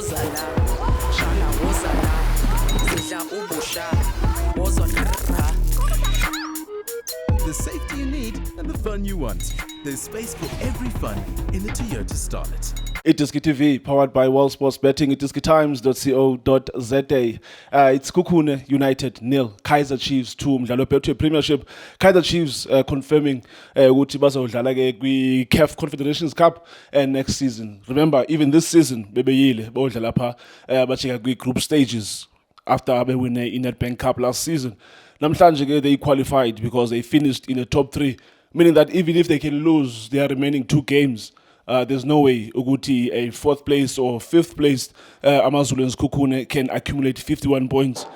wozala shala wozala zidla ubusha wozona. The safety you need and the fun you want. There's space for every fun in the Toyota Starlet. Itiski TV, powered by World Sports Betting, itiskitimes.co.za. It's Kukune United 0, Kaizer Chiefs 2, Mdlalo Bethu Premiership. Kaizer Chiefs confirming ukuthi bazodlala ke kwi CAF Confederations Cup next season. Remember, even this season, bebeyile bodlala lapha bachika kwi group stages after they win the Nedbank Cup last season. Namhlanje ke they qualified because they finished in the top 3, meaning that even if they can lose their remaining 2 games, there's no way Uguti a 4th place or 5th place Amazulans Kukune can accumulate 51 points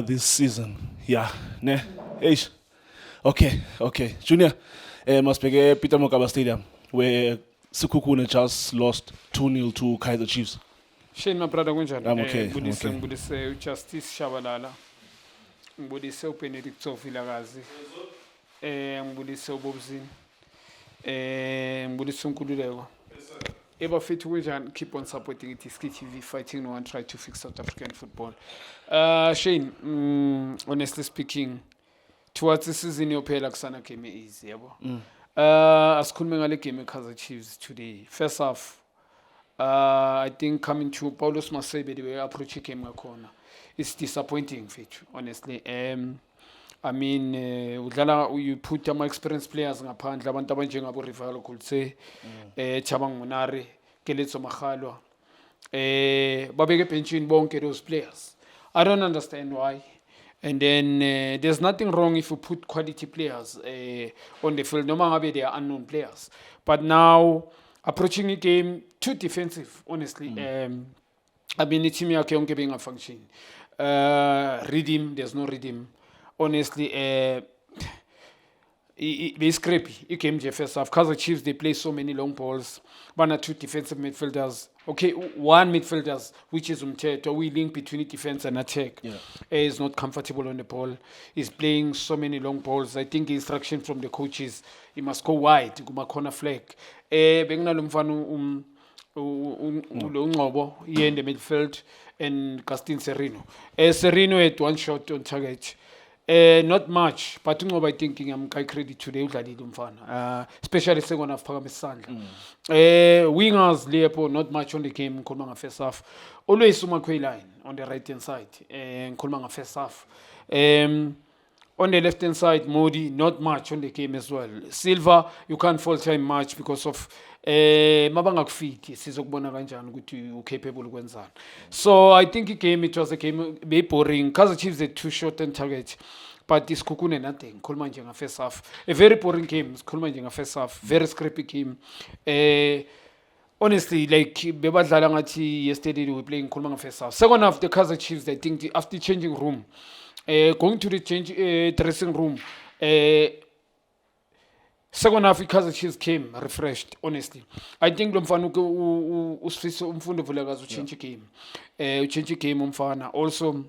this season. Yeah, ne? Eish. Okay. Junior, must be Peter Mokaba Stadium where Sukukune just lost 2-0 to Kaizer Chiefs. Shane, my brother, I'm okay. Ngibudise Justice Shabalala. Ngibudise uBenedict Vilakazi. Ngibudise uBobzini. Ngibudise uNkululeko. Eba fit kunjani, keep on supporting it. Ski TV fighting no one try to fix South African football. Shane, honestly speaking, towards the season yophela kusana game easy, yabo. Asikhulume ngale game eKaizer Chiefs today. First half, I think coming to Paulos Masebe, the way approach game ngakhona, it's disappointing fit, honestly. I mean, you put my experienced players ngaphandle abantu abanjengabo Rivaldo Kulse, Chabang Monare, Keletso Makhalwa, babeke benchini bonke those players. I don't understand why. And then there's nothing wrong if you put quality players on the field, no matter they are unknown players. But now, approaching the game, too defensive, honestly. I mean, the team yake being a function. Redeem, there's no redeem. Honestly, it's scrappy. It came to first half. Kaizer Chiefs, they play so many long balls. One or 2 defensive midfielders. Okay, 1 midfielders, which is Umthetho. We link between defense and attack. Yeah. Is not comfortable on the ball. He's playing so many long balls. I think the instruction from the coaches, he must go wide, kuma corner flag. Bengna lumfanu Ngobo here in the midfield and Castin Serino. Serino had 1 shot on target. Not much, but I thinking I'm quite credit today, especially second half. Wingers, Leopold, not much on the game. Kolmanga first half. Always Sumakwe line on the right hand side. Kolmanga first half. On the left hand side, Modi, not much on the game as well. Silva, you can't fault him much because of Mabanga feet. Sizokubona kanjani ukuthi you capable ukwenza. So I think it was a game very boring. Kaizer Chiefs had 2 shot and target, but this Kukune nothing. Kolman njenga first half. A very boring game. Kolman njenga first half. Very scrappy game. Honestly, like bebadlala ngathi yesterday we were playing Kolman first half. Second half, the Kaizer Chiefs, I think after changing room, going to the dressing room. Second half, Kaizer Chiefs came refreshed, honestly. I think Lomfana umfundo Vilakazi change the game. Change the game umfana. Also,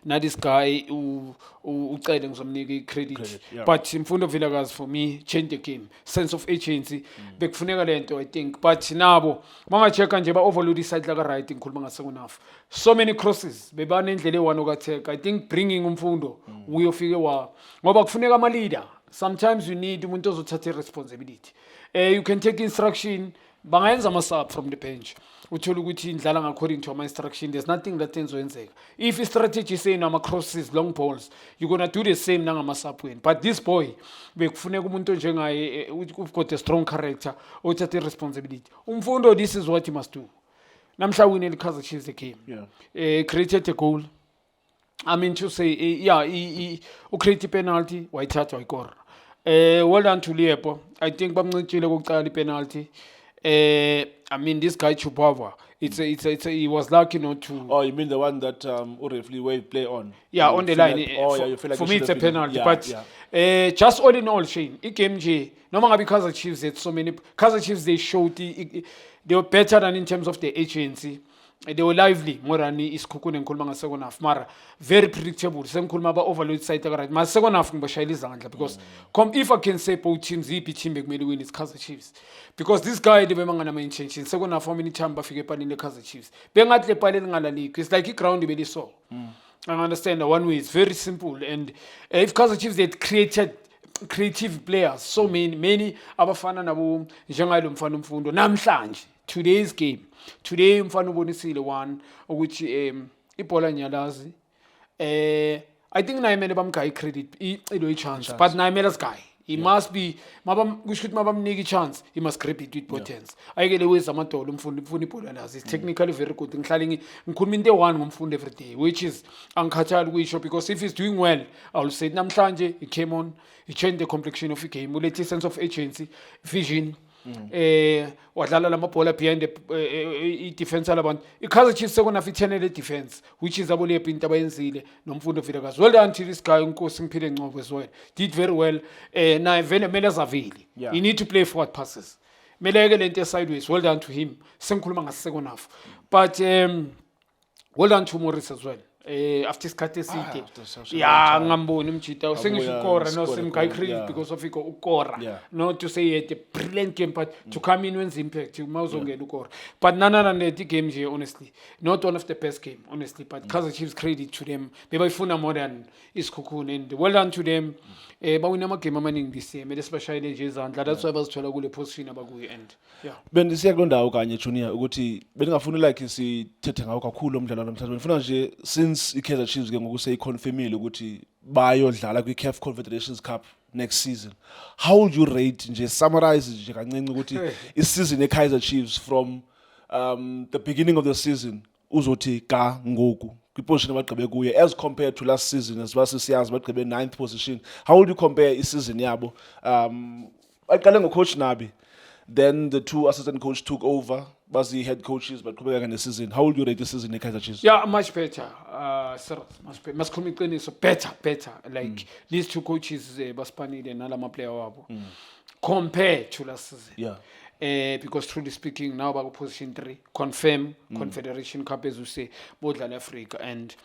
now this guy who some credit. Yeah. But Mfundo Vilakazi for me change the game. Sense of agency. Bekufuneka lento I think. But nabo mama check nje ba overload side like right in kulmanga second half. So many crosses. Bebane indlela one okateka. I think bringing umfundo uyofike wa ngoba kufuneka ama leader. Sometimes you need umuntu ozothatha responsibility. You can take instruction, bangayenza ama-sub from the bench. Uthola ukuthi indlala according to my instruction, there's nothing that enzenzeka. If a strategy is saying ama-crosses, long balls, you're going to do the same nangama-sub win. But this boy, bekufuneka umuntu njengaye, we've got a strong character, othatha responsibility. Umfundo, this is what he must do. Namhla winele Kaizer Chiefs the game. Yeah. Created a goal. I mean to say, he created a penalty, wayithatha wayikora. Well done to Leopold. I think bamncintshile kokuqala penalty. I mean this guy Chubava. He was lucky not to. Oh, you mean the one that referee wave play on? Yeah, on the line. You feel like for me it's a penalty. Yeah, but yeah. Just all in all, Shane, it came J. No matter because the Chiefs had so many. Kaizer Chiefs they showed they were better than in terms of the agency. they were lively more than isikhukhune ngikhuluma nga-second half mara very predictable sengikhuluma aba-overload side right ma second half ngibashayela izandla because if I can say both teams iyiphi team bekumele win is Kaizer Chiefs because this guy bebangana-ma-intention second half how many time bafike epalini le-Kaizer Chiefs bengathi le pali lingalalikho it's like iground beliso I understand one way it's very simple and if Kaizer Chiefs they had created creative players so many abafana nabo njengalo mfana umfundo namhlanje today's game today mfana ubonisile one ukuthi ibhola nyalazi I think naye mele bamgayi credit ilo chance but naye mele sky he must be kusho ukuthi mabamnika chance he must grab it with potence ayekele weza amadolo umfundi ibhola lazi is technically very good ngihlale ngikhuluma into one ngomfundi every day which is angikhathali kuyisho because if he's doing well I will say namhlanje he came on he changed the complexion of the game ulethe sense of agency vision wadlala lamabhola behind the defense alabantu iKaizer Chiefs sekona fithenele defense which is abole into abayenzile nomfundo Vilakazi well done to this guy unkosi ngiphile Ngcobo as well did very well na vele mele azavile he need to play forward passes mele ke lento sideways well done to him sengikhuluma nga-second half but well done to Morris as well after isikhathi eside ya ngamboni umjita sengisho ukora no simgayi credit because of ukora not to say he had a brilliant game but to come in wenza impact uma uzongena ukora but nana the game nje honestly not one of the best game honestly but Kaizer Chiefs credit to them bebayifuna more than isikhukhune and well done to them bawina amagame amaningi this year mele sibashayele nje izandla that's why bazithola kule position abakuyo and bendisiya kulondawo kanye Junior ukuthi beningafuni like sithethe ngawo kakhulu umdlalo namhlanje bengifuna nje since iKaizer Chiefs ke ngokuse iconfirmile ukuthi bayodlala kwiCAF Confederations Cup next season how would you rate nje summarize nje kancinci ukuthi isizini yeKaizer Chiefs from the beginning of the season uzothi ka ngoku kwiposition abagqibe kuye as compared to last season as siyazi bagqibe 9th position how would you compare isizini yabo aqale ngocoach Nabi then the two assistant coach took over bazi head coaches but qhubeka nesizini how would you rate the season yeKaizer Chiefs much better sir must come iqiniso better like these two coaches baspanile nalama player wabo compared to last season because truly speaking now baku position 3 confirm Confederation Cup as you say bodlala Africa and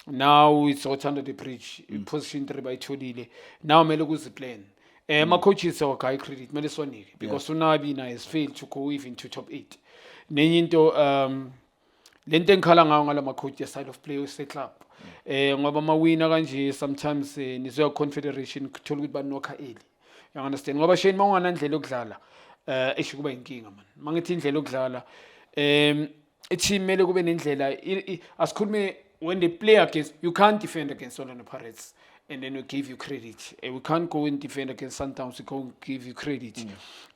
now it's out under the bridge position 3 bayitholile now mele kuziplan my coaches are guy credit mele sonike because uNabi na has failed to go even to top 8 nenye into lento engikhala ngayo ngalama coach side of play we club ngoba mawina kanje sometimes nizoya confederation kuthola ukuthi banokha eli you understand ngoba sheni mawungana ndlela yokudlala esho kuba inkinga man mangithi indlela yokudlala i-team mele kube nendlela asikhulume when they play against you can't defend against Orlando Pirates and then we give you credit we can't go and defend against Sundowns we can't give you credit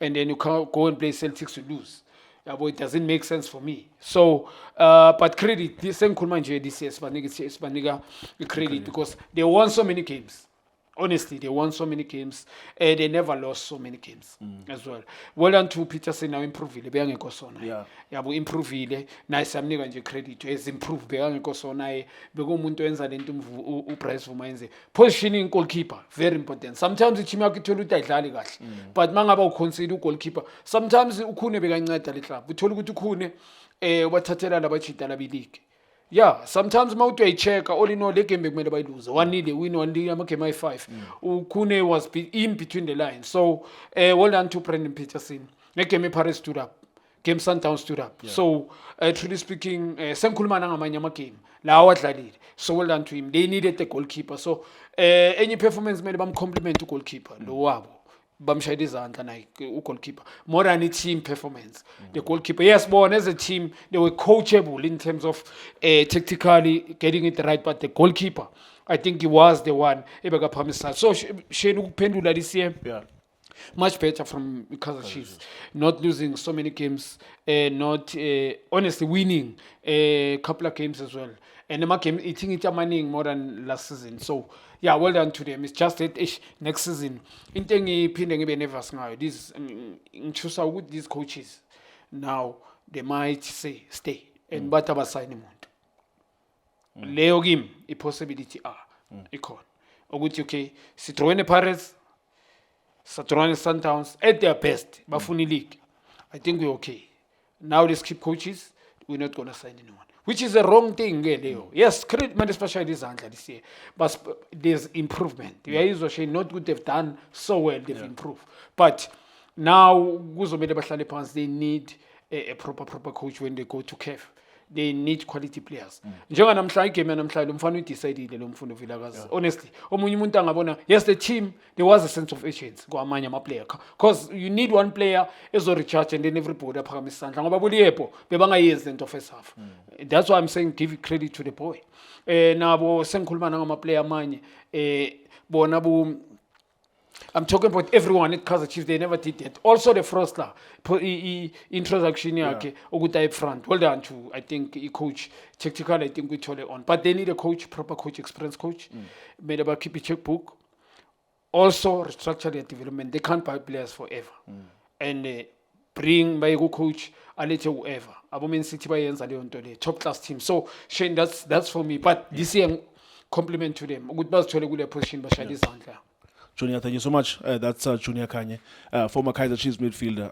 and then you can't go and play Celtics to lose it doesn't make sense for me so but credit this sengikhuluma nje this year sibanika credit because they won so many games honestly they won so many games they never lost so many games as well done to Peterson now improvile beyangekho sona yabo improvile naye samnika nje credit as improve beyangekho sona bekumuntu wenza lento uBryce Vuma yenze positioning goalkeeper very important sometimes i-team yakho ithola ukuthi ayidlali kahle but mangaba uconsider ugoalkeeper sometimes ukhune bekanceda le club uthola ukuthi ukhune ubathathela labajita labi-league sometimes mawuthi uyayichecka all in all le game bekumele bayiluze 1-0 win 1-0 amagame ayi-5 ukhune was in between the lines so well done to Brendan Peterson negame ePirates stood up game Sundowns stood up so truly speaking sengikhuluma nangamanye amagame la awadlalile so well done to him they needed the goalkeeper so enye performance mele bamcompliment ugoalkeeper lo wabo bamshayela izandla naye ugoalkeeper more than a team performance the goalkeeper yes born as a team they were coachable in terms of tactically getting it right but the goalkeeper I think he was the one ebekaphamisana so sheni ukuphendula this year much better from Kaizer Chiefs not losing so many games not honestly winning a couple of games as well and the game eating it amaning more than last season so well done to them it's just that next season into engiphinde ngibe nervous ngayo this ngichusa ukuthi these coaches now they might say stay and bathi abasayine umuntu leyo kimi i-possibility ikhona ukuthi okay sidrawene Pirates sidrawene Sundowns at their best bafuna i-league I think we're okay now let's keep coaches we're not going to sign anyone. Which is a wrong thing, Leo. Yes, credit man especially Zandla this year, but there's improvement. Not good they've done so well, they've improved. But now, they need a proper coach when they go to CAF. They need quality players. Honestly, yes, the team, there was a sense of urgency. Because you need one player as a recharge and then everybody first half. That's why I'm saying give credit to the boy. I'm talking about everyone at Kaizer Chiefs. They never did that. Also, the Frostler introduction up front. Well done to I think coach tactical. I think we told it on, but they need a coach, proper coach, experienced coach. Made about keep a checkbook. Also, restructure their development. They can't buy players forever, and bring by a coach. I let whoever. Abomin City by ends the top class team. So Shane, that's for me. But this year, compliment to them. Good buzz to a good position, but Shadi Zandla. Junior, thank you so much. That's Junior Kanye, former Kaizer Chiefs midfielder.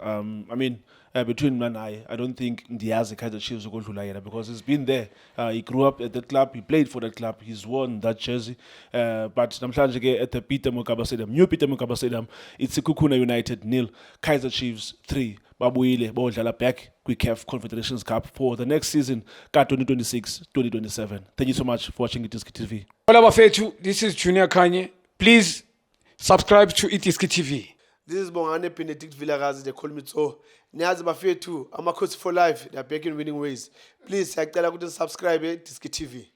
Between man and I don't think Ndiazi Kaizer Chiefs will go to Layera because he's been there. He grew up at that club. He played for that club. He's worn that jersey. But namhlanje at the Peter Mokaba Stadium, new Peter Mokaba Stadium, it's Sekhukhune United 0, Kaizer Chiefs 3. Babuyile bodlala back kwi-CAF Confederations Cup for the next season ka 2026-2027. Thank you so much for watching Itiski TV. Hola Bafethu, this is Junior Kanye. Please subscribe to Itiski TV. This is Bongane Benedict Vilakazi, they call me so. Niyazi bafethu, Amakhosi for life, they are back in winning ways. Please, siyacela ukuthi subscribe Itiski TV.